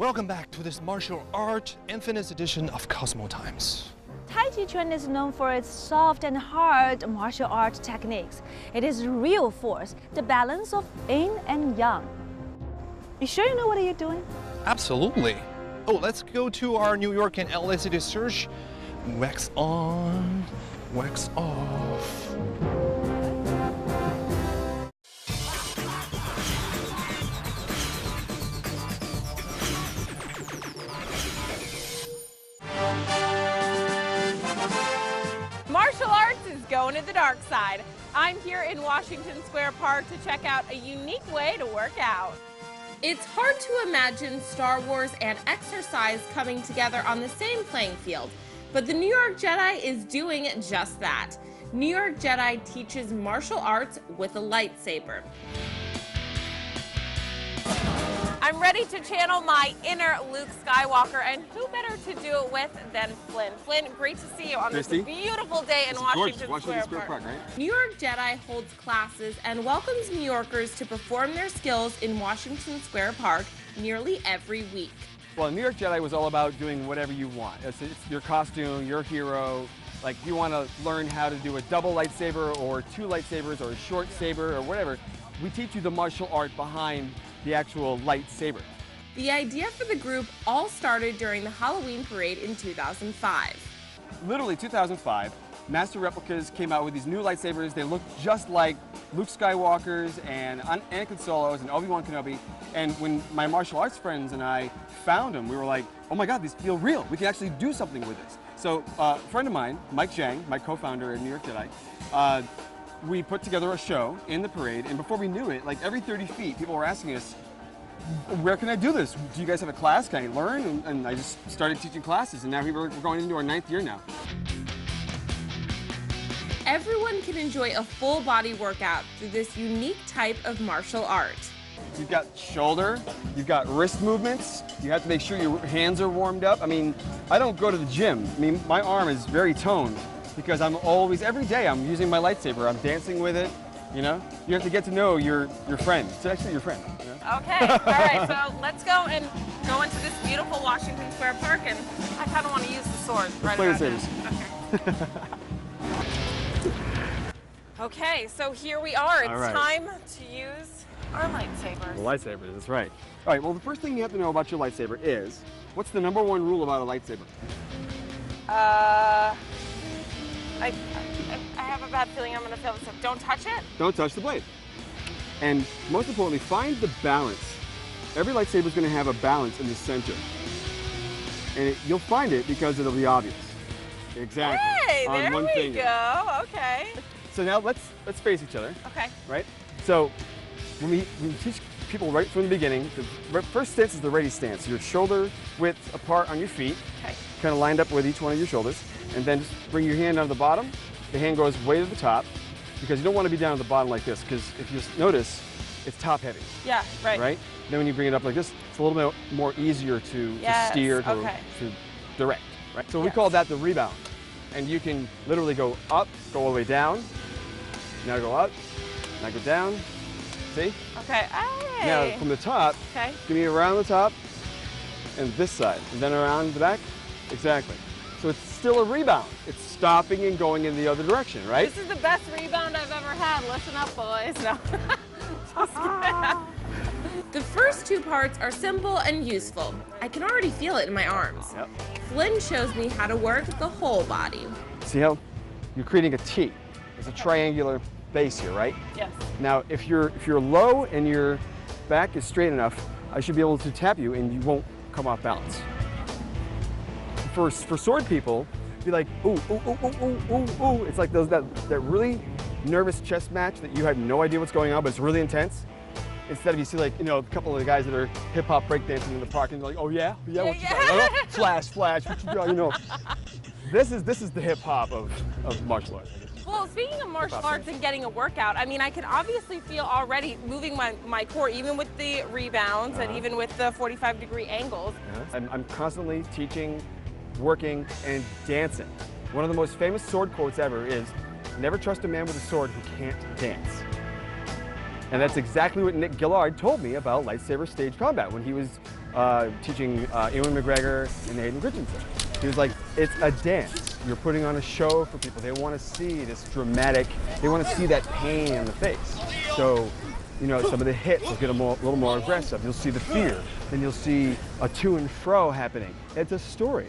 Welcome back to this martial art infinite edition of Cosmo Times. Tai Chi Chuan is known for its soft and hard martial art techniques. It is real force, the balance of yin and yang. You sure you know what you're doing? Absolutely. Oh, let's go to our New York and LA city search. Wax on, wax off. Martial arts is going to the dark side. I'm here in Washington Square Park to check out a unique way to work out. It's hard to imagine Star Wars and exercise coming together on the same playing field, but the New York Jedi is doing just that. New York Jedi teaches martial arts with a lightsaber. I'm ready to channel my inner Luke Skywalker, and who better to do it with than Flynn. Flynn, great to see you on this beautiful day in Washington Square Park. Right? New York Jedi holds classes and welcomes New Yorkers to perform their skills in Washington Square Park nearly every week. Well, New York Jedi was all about doing whatever you want. It's your costume, your hero. Like, if you want to learn how to do a double lightsaber or two lightsabers or a short saber or whatever, we teach you the martial art behind the actual lightsaber. The idea for the group all started during the Halloween parade in 2005. Literally 2005, Master Replicas came out with these new lightsabers. They looked just like Luke Skywalker's and Anakin Solo's and Obi-Wan Kenobi. And when my martial arts friends and I found them, we were like, oh my God, these feel real. We can actually do something with this. So a friend of mine, Mike Zhang, my co-founder at New York Jedi, we put together a show in the parade, and before we knew it, like every 30 feet, people were asking us, where can I do this? Do you guys have a class? Can I learn? And I just started teaching classes, and now we're going into our 9th year now. Everyone can enjoy a full body workout through this unique type of martial art. You've got shoulder, you've got wrist movements, you have to make sure your hands are warmed up. I mean, I don't go to the gym. I mean, my arm is very toned, because I'm always, every day I'm using my lightsaber, I'm dancing with it, you know? You have to get to know your friend. It's actually your friend. You know? Okay, all right, so let's go and go into this beautiful Washington Square Park, and I kind of want to use the sword right play about the now. Okay, so here we are. It's time to use our lightsabers. The lightsabers, that's right. All right, well, the first thing you have to know about your lightsaber is, what's the #1 rule about a lightsaber? I have a bad feeling I'm going to fail this. Don't touch it? Don't touch the blade. And most importantly, find the balance. Every lightsaber is going to have a balance in the center. And you'll find it because it'll be obvious. Exactly. Hey, on there one we finger. go. Okay. So now let's face each other. Okay. Right? So when we teach people right from the beginning, the first stance is the ready stance. Your shoulder width apart on your feet, kind of lined up with each one of your shoulders. And then just bring your hand on the bottom. The hand goes way to the top, because you don't want to be down at the bottom like this, because if you notice, it's top heavy. Yeah, right. Right? Then when you bring it up like this, it's a little bit more easier to steer, to direct. Right? So we call that the rebound. And you can literally go up, go all the way down, now go up, now go down. See? Okay. Hey. Now from the top, give me around the top and this side, and then around the back. Exactly. So it's still a rebound. It's stopping and going in the other direction, right? This is the best rebound I've ever had. Listen up, boys. No. Just kidding. The first two parts are simple and useful. I can already feel it in my arms. Yep. Flynn shows me how to work the whole body. See how you're creating a T? It's a triangular base here, right? Yes. Now, if you're low and your back is straight enough, I should be able to tap you and you won't come off balance. For sword people, be like, ooh, ooh, ooh, ooh, ooh, ooh, ooh. It's like that really nervous chess match that you have no idea what's going on, but it's really intense. Instead of you see, like, you know, a couple of the guys that are hip-hop breakdancing in the park and they're like, oh yeah? Yeah, what you got? Oh, flash, flash, what you got? You know. This is the hip-hop of martial arts. Well, speaking of martial arts and getting a workout, I mean, I can obviously feel already moving my core, even with the rebounds and even with the 45-degree angles. I'm constantly teaching, working, and dancing. One of the most famous sword quotes ever is, never trust a man with a sword who can't dance. And that's exactly what Nick Gillard told me about lightsaber stage combat when he was teaching Ewan McGregor and Hayden Christensen. He was like, it's a dance. You're putting on a show for people. They want to see this dramatic, they want to see that pain in the face. So, you know, some of the hits will get a little more aggressive. You'll see the fear. Then you'll see a to and fro happening. It's a story.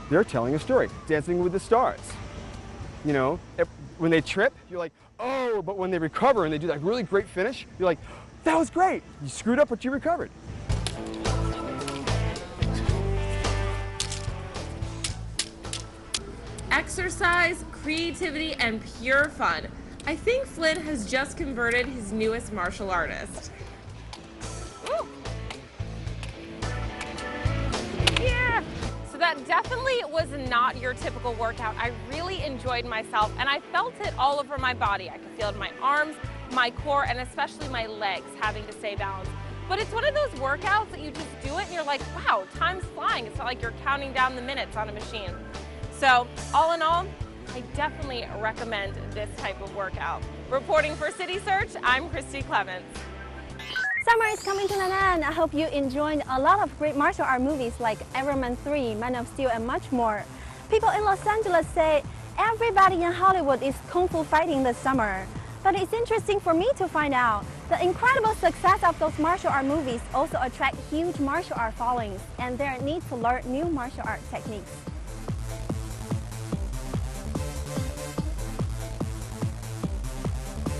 They're telling a story. Dancing with the Stars. You know, when they trip, you're like, oh, but when they recover and they do that really great finish, you're like, that was great. You screwed up, but you recovered. Exercise, creativity, and pure fun. I think Flynn has just converted his newest martial artist. Ooh. Yeah! So that definitely was not your typical workout. I really enjoyed myself, and I felt it all over my body. I could feel it in my arms, my core, and especially my legs having to stay balanced. But it's one of those workouts that you just do it and you're like, wow, time's flying. It's not like you're counting down the minutes on a machine. So all in all, I definitely recommend this type of workout. Reporting for City Search, I'm Christy Clements. Summer is coming to an end. I hope you enjoyed a lot of great martial art movies like Iron Man 3, Man of Steel, and much more. People in Los Angeles say everybody in Hollywood is kung fu fighting this summer. But it's interesting for me to find out the incredible success of those martial art movies also attract huge martial art followings and their need to learn new martial art techniques.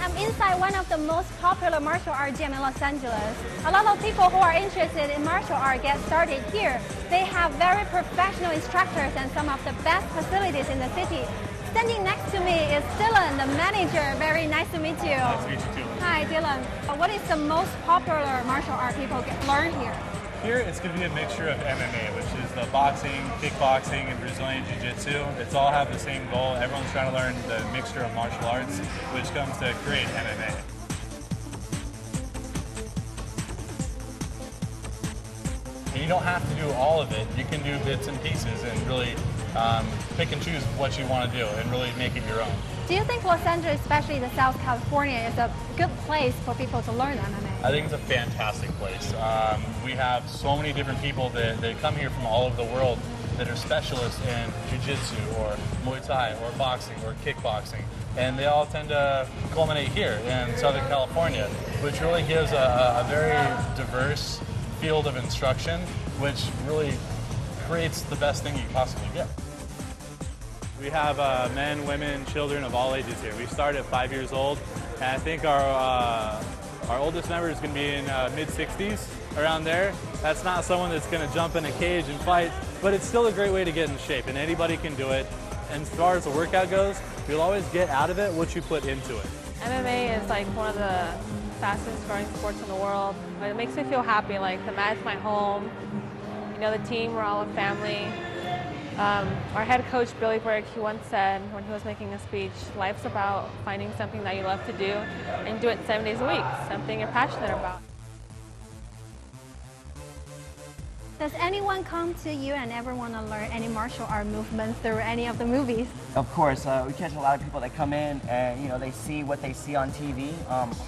I'm inside one of the most popular martial art gyms in Los Angeles. A lot of people who are interested in martial art get started here. They have very professional instructors and some of the best facilities in the city. Standing next to me is Dylan, the manager. Very nice to meet you. Nice to meet you too. Hi, Dylan. What is the most popular martial art people learn here? Here it's going to be a mixture of MMA, which is the boxing, kickboxing, and Brazilian Jiu-Jitsu. It's all have the same goal. Everyone's trying to learn the mixture of martial arts, which comes to create MMA. And you don't have to do all of it. You can do bits and pieces and really pick and choose what you want to do and really make it your own. Do you think Los Angeles, especially the South California, is a good place for people to learn MMA? I think it's a fantastic place. We have so many different people that come here from all over the world that are specialists in jiu-jitsu or Muay Thai or boxing or kickboxing. And they all tend to culminate here in Southern California, which really gives a very diverse field of instruction, which really creates the best thing you can possibly get. We have men, women, children of all ages here. We start at 5 years old, and I think our oldest member is going to be in mid-60s, around there. That's not someone that's going to jump in a cage and fight, but it's still a great way to get in shape, and anybody can do it. And as far as the workout goes, you'll always get out of it what you put into it. MMA is like one of the fastest growing sports in the world. It makes me feel happy, like the mat's my home. You know, the team, we're all a family. Our head coach, Billy Burke, he once said when he was making a speech, life's about finding something that you love to do and do it 7 days a week, something you're passionate about. Does anyone come to you and ever want to learn any martial art movements through any of the movies? Of course, we catch a lot of people that come in and they see what they see on TV.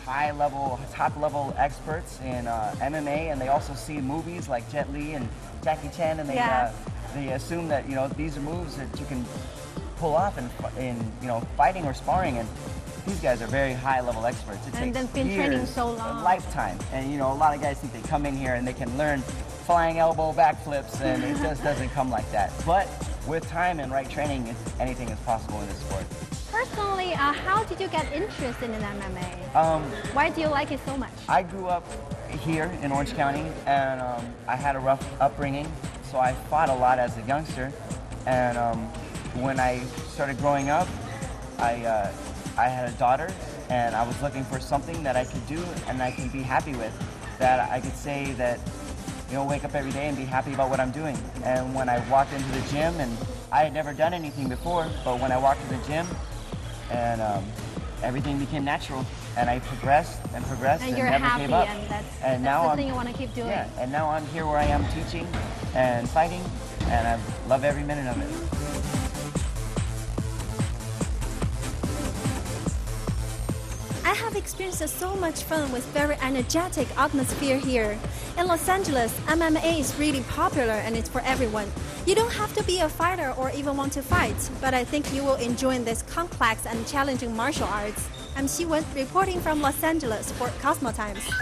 High-level, top-level experts in MMA, and they also see movies like Jet Li and Jackie Chan, and they assume that these are moves that you can pull off in fighting or sparring. And these guys are very high-level experts. It takes they've been training so long, a lifetime, and a lot of guys think they come in here and they can learn flying elbow backflips, and it just doesn't come like that. But with time and right training, anything is possible in this sport. Personally, how did you get interested in MMA? Why do you like it so much? I grew up here in Orange County, and I had a rough upbringing, so I fought a lot as a youngster. And when I started growing up, I had a daughter, and I was looking for something that I could do and I could be happy with, that I could say that wake up every day and be happy about what I'm doing. And when I walked into the gym, and I had never done anything before, but when I walked to the gym, and everything became natural, and I progressed and progressed and you're never happy, gave up. And that's the thing you want to keep doing. Yeah, and now I'm here where I am teaching and fighting, and I love every minute of it. I have I've experienced so much fun with very energetic atmosphere here. In Los Angeles, MMA is really popular and it's for everyone. You don't have to be a fighter or even want to fight, but I think you will enjoy this complex and challenging martial arts. I'm Xiwen, reporting from Los Angeles for Cosmo Times.